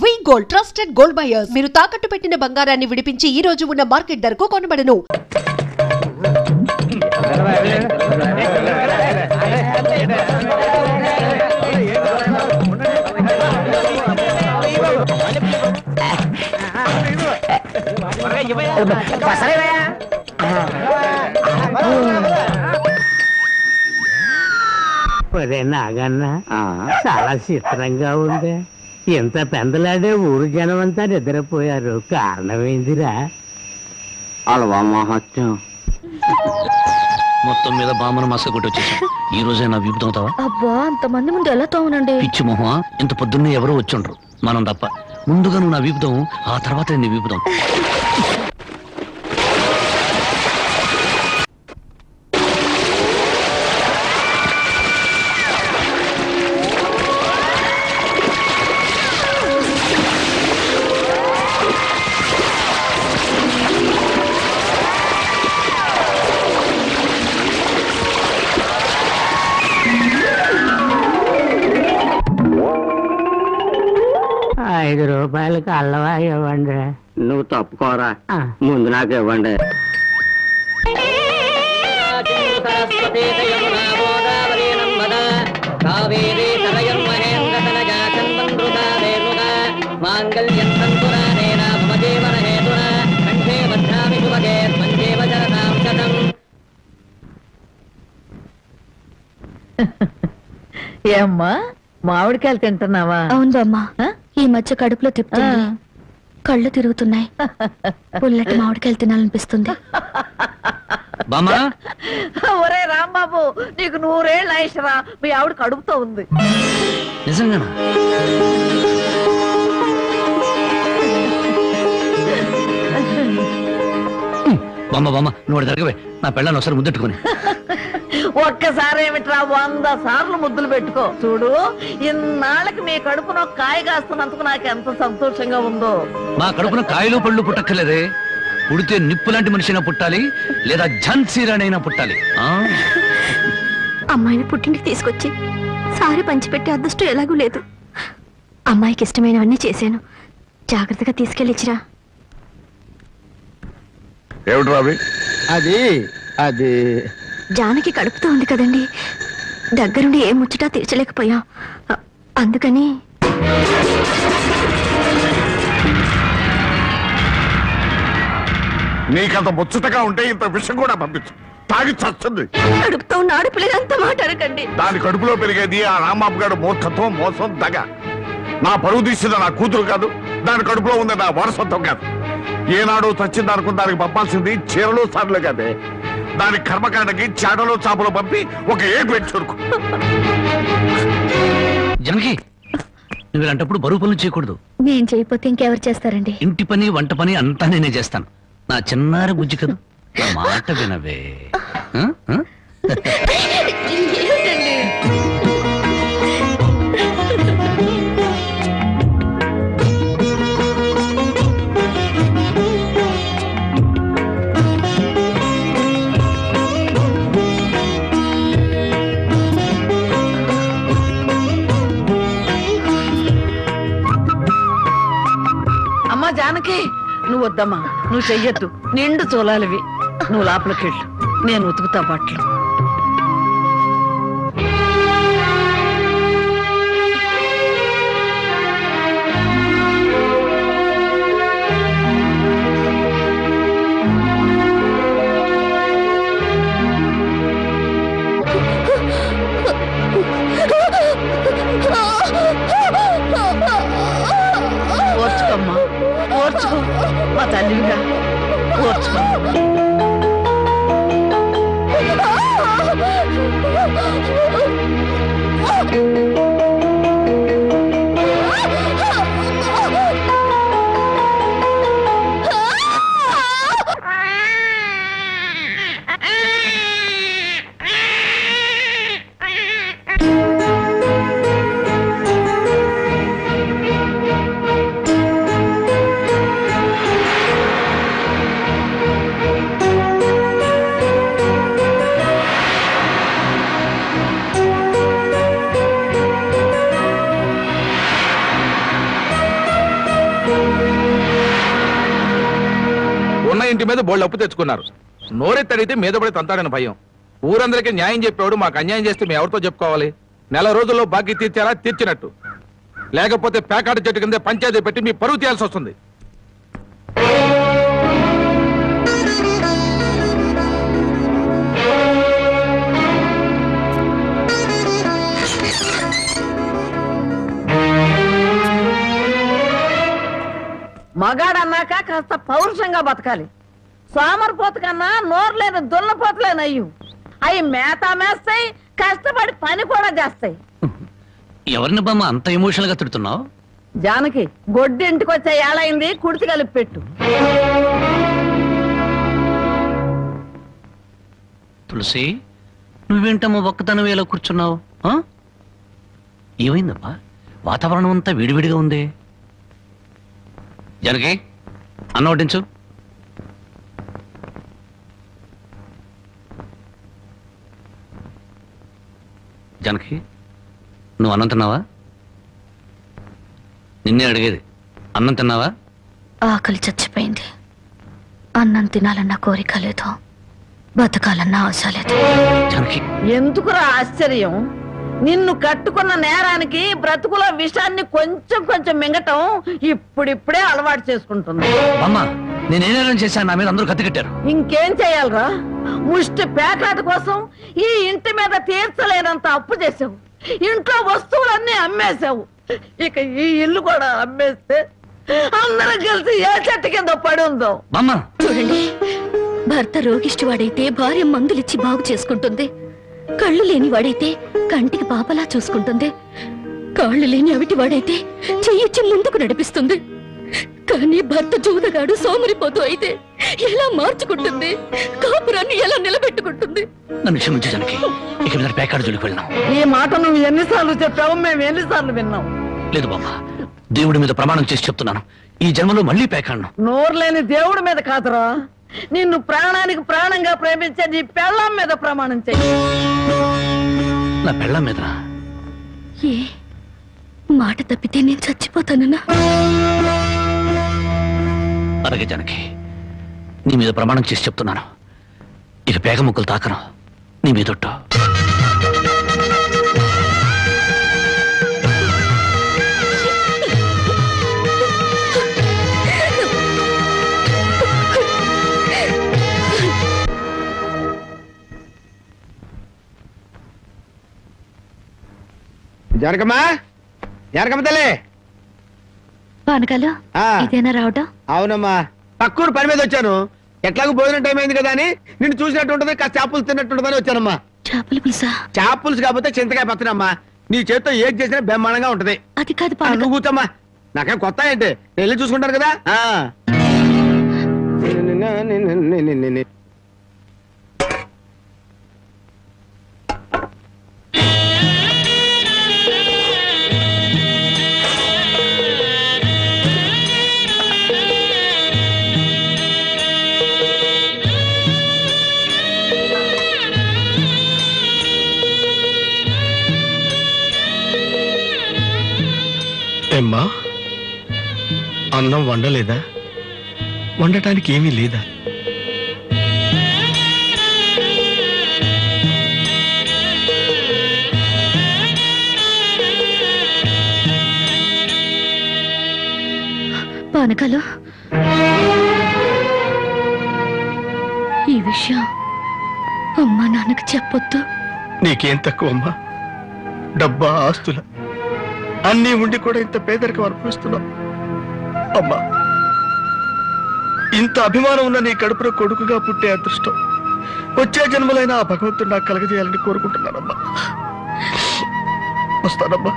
వి gold trusted gold buyers మీరు తాకట్టు పెట్టిన బంగారాన్ని విడిపించి ఈ రోజు ఉన్న మార్కెట్ ధరకు కొనబడను. నాగన్నా చాలా చిత్రంగా ఉంది. ఎంత పెందలాడే ఊరు జనం అంతా నిద్రపోయారు. కారణమేందిరా? అలవా మహత్యం. మొత్తం మీద బామ్మను మసక కొట్టి వచ్చేసాం. ఈ రోజే నా వీపు తోముతావా? అబ్బా, అంతమంది ముందు ఎలా తోమనండి? పిచ్చి మొహమా, ఇంత పొద్దున్నే ఎవరో వచ్చుండ్రు మనం తప్ప. ముందుగా నువ్వు నా వీపుతాం, ఆ తర్వాత నీ వీపుతాం. ₹5 అల్లవా ఇవ్వండి. నువ్వు తప్పుకోరా, ముందు నాకు ఇవ్వండి. ఏమ్మా, మామిడికాయలు తింటున్నావా? అవును బామ్మ, ఈ మధ్య కడుపులో తిప్పుతుంది, కళ్ళు తిరుగుతున్నాయి. పుల్లటి మామిడికాయలు తినాలనిపిస్తుంది. ఒరే రాంబాబు, నీకు 100 ఏళ్ళు ఆయుషరా. మీ ఆవిడ కడుపుతో ఉంది. నిజంగానా? బామ్మ బామ్మ, నువ్వు జరగవే. నా పెళ్ళాన్ని ఒకసారి ముద్దెట్టుకుని. ఒక్కసారి ఏమిట్రా, 100 సార్లు ముద్దులు పెట్టుకో. చూడు, ఇన్నాళ్ళకి మీ కడుపున కాయ కాస్తున్నందుకు నాకు ఎంత సంతోషంగా ఉందో. మా కడుపున కాయలు పళ్ళు పుట్టక్కర్లేదే. పుడితే నిప్పు లాంటి మనిషినా పుట్టాలి, లేదా ఝాన్సీరానైనా పుట్టాలి. అమ్మాయిని పుట్టింటికి తీసుకొచ్చి సారి పంచిపెట్టే అదృష్టం ఎలాగూ లేదు. అమ్మాయికి ఇష్టమైనవన్నీ చేశాను. జాగ్రత్తగా తీసుకెళ్ళిచ్చిరా. అది అది జానకి కడుపుతో ఉంది కదండి, దగ్గరుండి ఏ ముచ్చటా తీర్చలేకపోయా. అందుకని నీకంత ముచ్చటగా ఉంటే ఇంత విషయం కూడా పంపించు. తాగి చస్తుంది. కడుపుతో ఉన్న ఆడపిల్లలంతా మాట అరకండి. దాని కడుపులో పెరిగేది ఆ రాంబాబు గారు మూర్ఖత్వం, మోసం, దగ. నా పరువు తీసింది నా కూతురు కాదు, దాని కడుపులో ఉంది నా వారసత్వం కాదు. ఏనాడు చచ్చింది అనుకుని దానికి పంపాల్సింది చీరలు సార్లు కాదే. దాని కర్మకాండకి చాటలో చాపలు పంపి ఒక ఏడు పెట్టి చురుకు. జనకి, నువ్వు ఇలాంటప్పుడు బరువు పనులు చేయకూడదు. నేను చేయకపోతే ఇంకెవరు చేస్తారండి? ఇంటి పని వంట పని అంతా నేనే చేస్తాను. నా చిన్నారి బుజ్జి కదూ, నా మాట వినవే. అమ్మా జానకి, నువ్వు వద్దమ్మా, నువ్వు చెయ్యొద్దు. నిండు చూలాలివి. నువ్వు లోపలికి వెళ్ళు, నేను ఉతుకుతా బట్టలు. ఓర్చుకోమ్మా, ఓర్చుకో. మా తల్లిగా ఓర్చుకో. ఉన్న ఇంటి మీద బోళ్ళు అప్పు తెచ్చుకున్నారు. నోరెత్తడితే మీద పడి తంతాడని భయం. ఊరందరికీ న్యాయం చెప్పేవాడు మాకు అన్యాయం చేస్తే మేము ఎవరితో చెప్పుకోవాలి? నెల రోజుల్లో బాకీ తీర్చారా? తీర్చినట్టు. లేకపోతే పేకాట చెట్టు కింద పంచాయతీ పెట్టి మీ పరువు తీయాల్సి వస్తుంది. మగాడన్నాక కాస్త పౌరుషంగా బతకాలి. సోమరిపోత కన్నా నోరులేని దున్నపోతలేనయ్యు. అవి మేత మేస్తాయి, కష్టపడి పని కూడా చేస్తాయి. ఎవరిని బామ్మ అంత ఎమోషనల్ గా తిడుతున్నావు? జానకి, గొడ్డు ఇంటికి వచ్చే ఏళైంది, కుడితి కలిపి పెట్టు. తులసి, నువ్వేంటమ్మా ఒక్కతనం ఇలా కూర్చున్నావు? ఏమైందమ్మా? వాతావరణం అంతా విడివిడిగా ఉంది. జనకి, అన్నం వడ్డించు. జనకి, నువ్వు అన్నం తిన్నావా? నిన్నే అడిగేది. అన్నం తిన్నావా? ఆకలి చచ్చిపోయింది. అన్నం తినాలన్న కోరిక లేదు, బతకాలన్న ఆశ లేదు. జనకి, ఎందుకురా ఆశ్చర్యం? నిన్ను కట్టుకున్న నేరానికి బ్రతుకుల విషాన్ని కొంచెం కొంచెం మింగటం ఇప్పుడిప్పుడే అలవాటు చేసుకుంటుంది. అమ్మా, నేనేం చేశాను? నా మీద అందరూ కత్తి కట్టారు. ఇంకేం చెయ్యాలరా? ముష్టి పేకాట కోసం ఈ ఇంటి మీద తీర్చలేనంత అప్పు చేసావు. ఇంట్లో వస్తువులన్నీ అమ్మేశావు. ఇక ఈ ఇల్లు కూడా అమ్మేస్తే అందరం కలిసి ఏ చెట్టు కింద పడి ఉందో. చూడండి, భర్త రోగిష్టి వాడైతే భార్య మందులిచ్చి బాగు చేసుకుంటుంది. కళ్ళు లేని వాడైతే కంటికి పాపలా చూసుకుంటుంది. కాళ్ళు లేని అవిటి వాడైతే చెయ్యిచ్చి ముందుకు నడిపిస్తుంది. కానీ భర్త జూదగాడు సోమరిపోతూ అయితే ఎలా మార్చుకుంటుంది? కాపురాన్ని ఎలా నిలబెట్టుకుంటుంది? నన్ను క్షమించు జనకి, ఇక మీద పేకాడు జోలికి వెళ్ళాం. ఈ మాట నువ్వు ఎన్నిసార్లు చెప్పావు, మేము ఎన్నిసార్లు విన్నాం. లేదు బామ్మ, దేవుడి మీద ప్రమాణం చేసి చెప్తున్నాను, ఈ జన్మలో మళ్ళీ పేకాడను. నోరు లేని దేవుడి మీద కాదురా, నిన్ను ప్రాణానికి ప్రాణంగా ప్రేమించే నీ పెళ్ళాం మీద ప్రమాణం చెయ్యి. నా పెళ్ళాం మీద? ఏ మాట తప్పితే నేను చచ్చిపోతానన్నా? అలాగే జనకి, నీ మీద ప్రమాణం చేసి చెప్తున్నాను, ఇక పేగ ముక్కలు తాకను. నీ మీదొట్టు. జనకమ్మా, జనకమ్మ తల్లి. పానకాలు ఇదేనా రావటం? అవునమ్మా, పక్కూరు పని మీద వచ్చాను. ఎట్లాగో భోజనం టైం అయింది కదా అని నిన్ను చూసినట్టు ఉంటుంది, కాస్త చేపలు తిన్నట్టుంటుందని వచ్చానమ్మా. చేపల పులుసా? చేపలుసు కాకపోతే చింతకాయ పచ్చనమ్మా. నీ చేతితో ఏది చేసినా బ్రహ్మాండంగా ఉంటది. అది కాదు, నువ్వు కూర్చోమ్మా, నాకేం కొత్త ఏంటి, వెళ్ళి చూసుకుంటారు కదా. ఏమ్మా, అన్నం వండలేదా? వండటానికి ఏమీ లేదా? పానకాలు, ఈ విషయం అమ్మా నాన్నకు చెప్పొద్దు. నీకేం తక్కువమ్మా? డబ్బా, ఆస్తుల అన్నీ ఉండి కూడా ఇంత పేదరికం అనుభవిస్తున్నావు. అమ్మా, ఇంత అభిమానం ఉన్న నీ కడుపులో కొడుకుగా పుట్టే అదృష్టం వచ్చే జన్మలైనా ఆ భగవంతుడు నాకు కలగజేయాలని కోరుకుంటున్నానమ్మా. వస్తానమ్మా.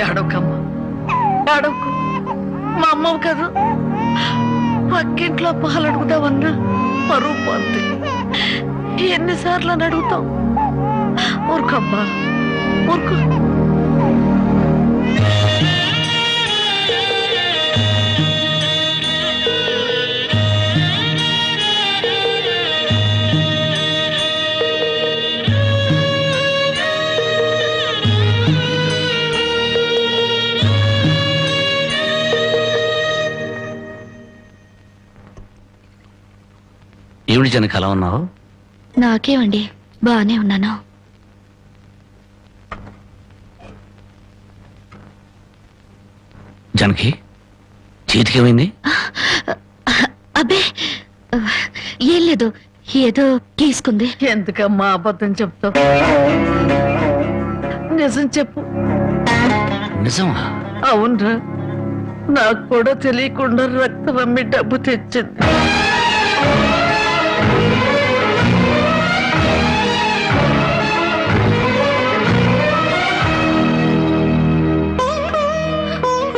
ఏడవకమ్మా, ఏడవకు. మా అమ్మవు కదా, పక్కింట్లో పాలు అడుగుదామన్నా పరువు పోతుంది. ఎన్నిసార్లు అని అడుగుతాం? ఊరుకమ్మా, ఊరుకు. ఏమిటి జనక అలా ఉన్నావు? నాకేమండి, బానే ఉన్నాను. జనకి చేతికేమైంది? అబ్బే ఏం లేదు, ఏదో గీసుకుంది. ఎందుకమ్మా అబద్ధం చెప్తావు? నిజం చెప్పు. నిజమా? అవునరా, నాకు కూడా తెలియకుండా రక్తం అమ్మి డబ్బు తెచ్చింది.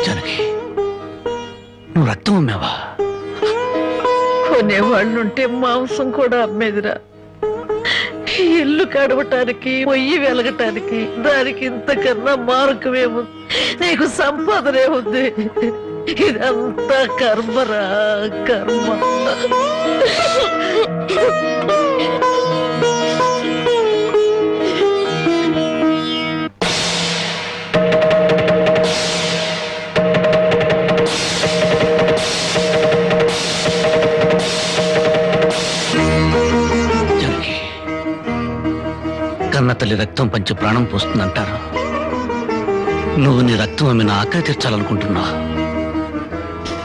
జనకి, నువ్వు రక్తం అమ్మావా? కొనేవాళ్ళుంటే మాంసం కూడా అమ్మేదిరా. ఇల్లు కడవటానికి, పొయ్యి వెలగటానికి దానికి ఇంతకన్నా మార్గమేముంది? నీకు సంపాదనే ఉంది. ఇదంతా కర్మరా, కర్మ. కన్న తల్లి రక్తం పంచి ప్రాణం పోస్తుందంటారు. నువ్వు నీ రక్తం అమ్మిన ఆకలి తీర్చాలనుకుంటున్నా.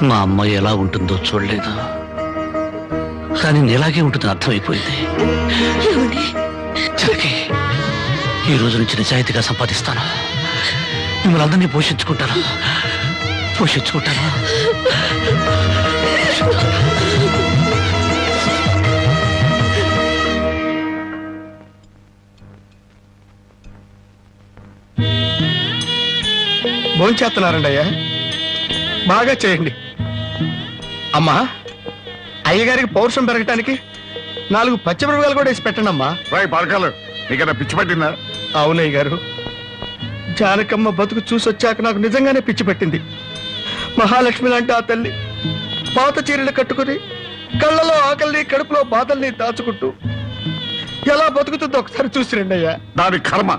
మా అమ్మ ఎలా ఉంటుందో చూడలేదు, కానీ నీలాగే ఉంటుంది అర్థమైపోయింది. జనకి, ఈ రోజు నుంచి నిజాయితీగా సంపాదిస్తాను. మిమ్మల్ని అందరినీ పోషించుకుంటాను. భోంచేస్తున్నారండి అయ్యా, బాగా చేయండి. అమ్మా, అయ్యగారికి పౌరుషం పెరగటానికి 4 పచ్చిమిరపకాయలు కూడా వేసి పెట్టండి అమ్మా. రాయ్ పరకాలు, నీకన్నా పిచ్చి పట్టిందా? అవునయ్య గారు, జానకమ్మ బతుకు చూసొచ్చాక నాకు నిజంగానే పిచ్చి పట్టింది. మహాలక్ష్మి లాంటి ఆ తల్లి పాత చీరలు కట్టుకుని కళ్ళలో ఆకలిని, కడుపులో బాధల్ని దాచుకుంటూ ఎలా బతుకుతుందో ఒకసారి చూసి రండి అయ్యా. దాని కర్మ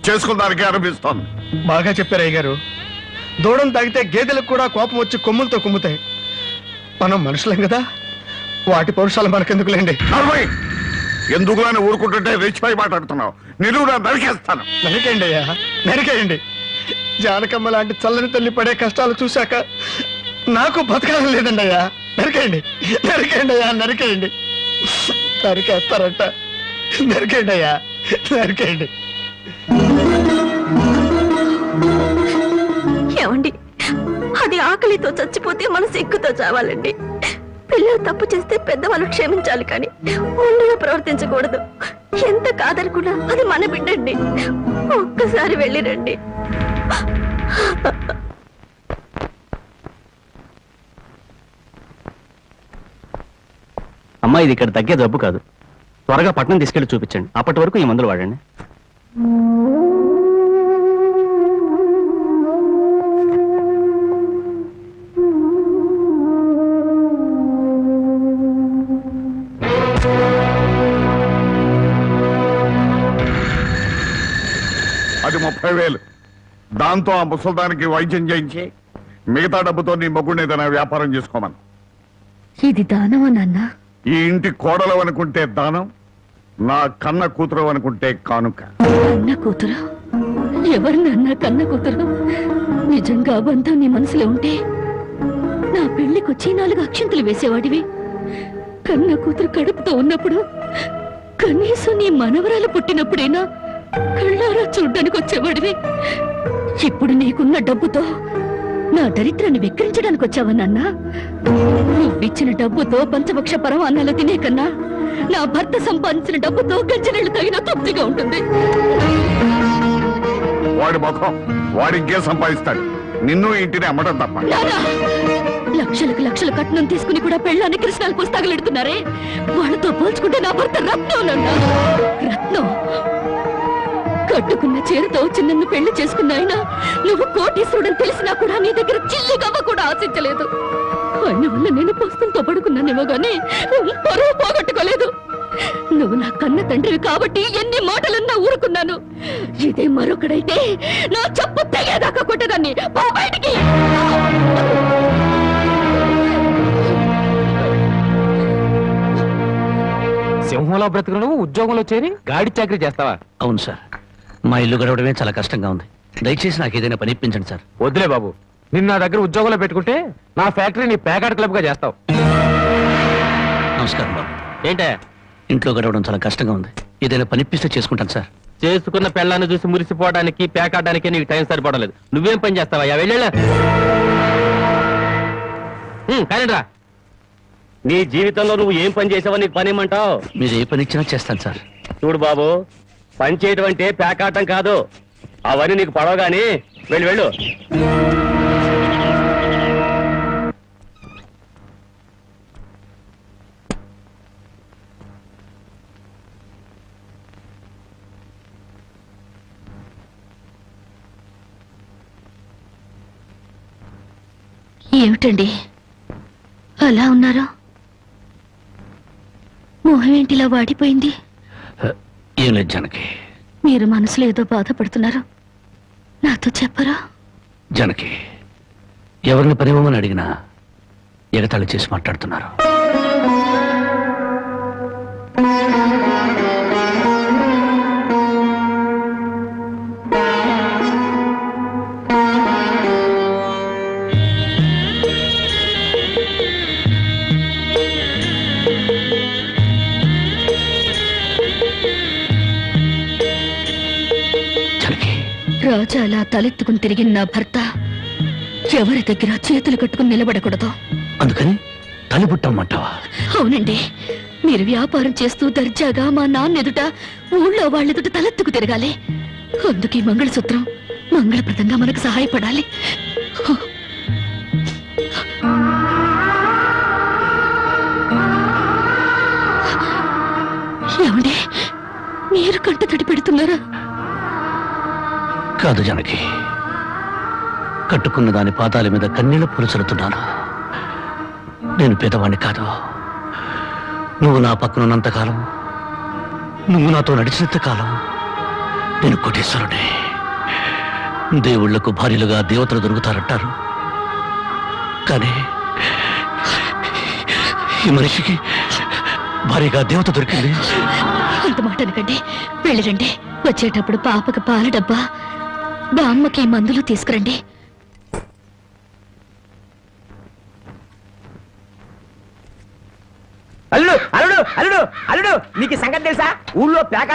చేసుకున్న దానికి అనిపిస్తోంది. బాగా చెప్పారు అయ్య గారు. దూడం తాగితే గేదెలకు కూడా కోపం వచ్చి కొమ్ములతో కుమ్ముతాయి. మనం మనుషులం కదా, వాటి పౌరుషాలు మనకెందుకులేండి. ఎందుకులని ఊరుకుంటుంటే రెచ్చిపోయి మాట్లాడుతున్నావు. నిలువురా నరికేస్తాను. నరికేయండి అయ్యా, నరికేయండి. జానకమ్మ లాంటి చల్లని తల్లి పడే కష్టాలు చూశాక నాకు బతకాలని లేదండి అయ్యా. నరికేయండి, నరికేయండి అయ్యా, నరికేయండి. నరికేస్తారంట, నరికేయండి అయ్యా, నరికేయండి. ఏమండి, అది ఆకలితో చచ్చిపోతే మన సిగ్గుతో చావాలండి. పిల్లలు తప్పు చేస్తే పెద్దవాళ్ళు క్షమించాలి, కానీ ముందుగా ప్రవర్తించకూడదు. ఎంత కాదనుకున్నా అది మన బిడ్డండి. ఒక్కసారి వెళ్ళిరండి. అమ్మా, ఇది ఇక్కడ తగ్గే జబ్బు కాదు. త్వరగా పట్నం తీసుకెళ్లి చూపించండి. అప్పటి వరకు ఈ మందులు వాడండి. అది 30,000. దాంతో ఆ ముసల్దానికి వైద్యం చేయించి మిగతా డబ్బుతో నీ మొగ్గుని ఏదైనా వ్యాపారం చేసుకోమను. ఇది దానమా నాన్న? ఈ ఇంటి కోడలు అనుకుంటే దానం, నా కన్న కూతురు అనుకుంటే కానుక. కన్న కూతురు? ఎవరు నాన్న కన్న కూతురు? నిజంగా బంధం నీ మనసులో ఉంటే నా పెళ్లికొచ్చి 4 అక్షంతలు వేసేవాడివి. కన్న కూతురు కడుపుతో ఉన్నప్పుడు, కనీసం నీ మనవరాలు పుట్టినప్పుడైనా కళ్ళారా చూడ్డానికి వచ్చేవాడివి. ఇప్పుడు నీకున్న డబ్బుతో నా దరిద్రాన్ని వెక్కిరించడానికి వచ్చావా నాన్న? నువ్విచ్చిన డబ్బుతో పంచభక్ష పరమాన్నాలు తినే కన్నా నా భర్త సంపాదించిన డబ్బుతో గంజనీళ్లు తగిన తృప్తిగా ఉంటుంది. వాడి ముఖం వాడింకే సంపాదిస్తాడు, నిన్ను ఇంటిని అమ్మటం తప్ప. లక్షలకు లక్షల కట్నం తీసుకుని కూడా పెళ్ళాన్ని కృష్ణాలు పుస్తకాలెడుతున్నారే, వాళ్ళతో పోల్చుకుంటే నా భర్త రత్నం నాన్న, రత్నం. కట్టుకున్న చీరతో వచ్చి నన్ను పెళ్లి చేసుకున్న ఆయన నువ్వు కోటీశ్వరుడని తెలిసినా కూడా నీ దగ్గర చిల్లిగవ్వ కూడా ఆశించలేదు. ఆయన వల్ల నేను పుస్తకంతో పడుకున్నానేమో గానీ పరువు పోగొట్టుకోలేదు. నువ్వు నా కన్న తండ్రివి కాబట్టి ఎన్ని మాటలన్నా ఊరుకున్నాను. ఇదే మరొకడైతే నా చెప్పు తెగేదాకా కొట్టేదాన్ని. పో బయటికి. పట్టణంలో బ్రతుకును ఉద్యోగంలో చేరి గాడి చాకరీ చేస్తావా? అవును సార్, మా ఇల్లు గడవడమే చాలా కష్టంగా ఉంది. దయచేసి నాకు ఏదైనా పని ఇప్పించండి సార్. వద్దులే బాబు, నిన్న నా దగ్గర ఉద్యోగంలో పెట్టుకుంటే నా ఫ్యాక్టరీని ప్యాకాట్ క్లబ్ గా చేస్తావు. నమస్కారం బాబు. ఏంటే ఇంట్లో గడవడం చాలా కష్టంగా ఉంది, ఏదైనా పని ఇప్పిస్తే చేసుకుంటాను సార్. చేసుకున్న పెళ్ళాన్ని చూసి మురిసిపోవడానికి ప్యాకాటానికి నీకు టైం సరిపోవడం లేదు. నువ్వేం పని చేస్తావా? వెళ్ళా కానీ రా, నీ జీవితంలో నువ్వు ఏం పని చేసావో నీకు పని ఏమంటావు? మీరు ఏ పని ఇచ్చినా చేస్తాను సార్. చూడు బాబు, పని చేయడం అంటే ప్యాకాటం కాదు. అవన్నీ నీకు పడవగాని వెళ్ళు. ఏమిటండి అలా ఉన్నారు? మొహం ఏంటిలా వాడిపోయింది? ఏం లేదు జానకి. మీరు మనసులో ఏదో బాధపడుతున్నారు, నాతో చెప్పరా? జానకి, ఎవరిని పనివ్వమని అడిగినా ఎగతాళి చేసి మాట్లాడుతున్నారు. రాజా అలా తలెత్తుకుని తిరిగిన నా భర్త ఎవరి దగ్గర చేతులు కట్టుకుని నిలబడకూడదు. అందుకని తలిపుట్టమ్మంటావా? అవునండి, మీరు వ్యాపారం చేస్తూ దర్జాగా మా నాన్న ఎదుట, ఊళ్ళో వాళ్ళ ఎదుట తలెత్తుకు తిరగాలి. అందుకే మంగళసూత్రం మంగళప్రదంగా మనకు సహాయపడాలి. ఏమండి, మీరు కంట తడి పెడుతున్నారా? కాదు జానకి, కట్టుకున్న దాని పాదాల మీద కన్నీళ్లు పొలుచలుతున్నాను. నేను పేదవాణ్ణి కాదు. నువ్వు నా పక్కనున్నంతకాలం, నువ్వు నాతో నడిచినంత కాలం నేను కోటేశ్వరుడే. దేవుళ్లకు భార్యలుగా దేవతలు దొరుకుతారంటారు, కానీ ఈ మనిషికి భార్యగా దేవత దొరికింది. అంత మాట అనకండి, వెళ్ళిరండి. వచ్చేటప్పుడు పాపకు పాల డబ్బా, బామ్మకి మందులు తీసుకురండి. అల్లుడు అల్లుడు అల్లుడు అల్లుడు, నీకు సంగతి తెలుసా? ఊళ్ళో ప్యాకా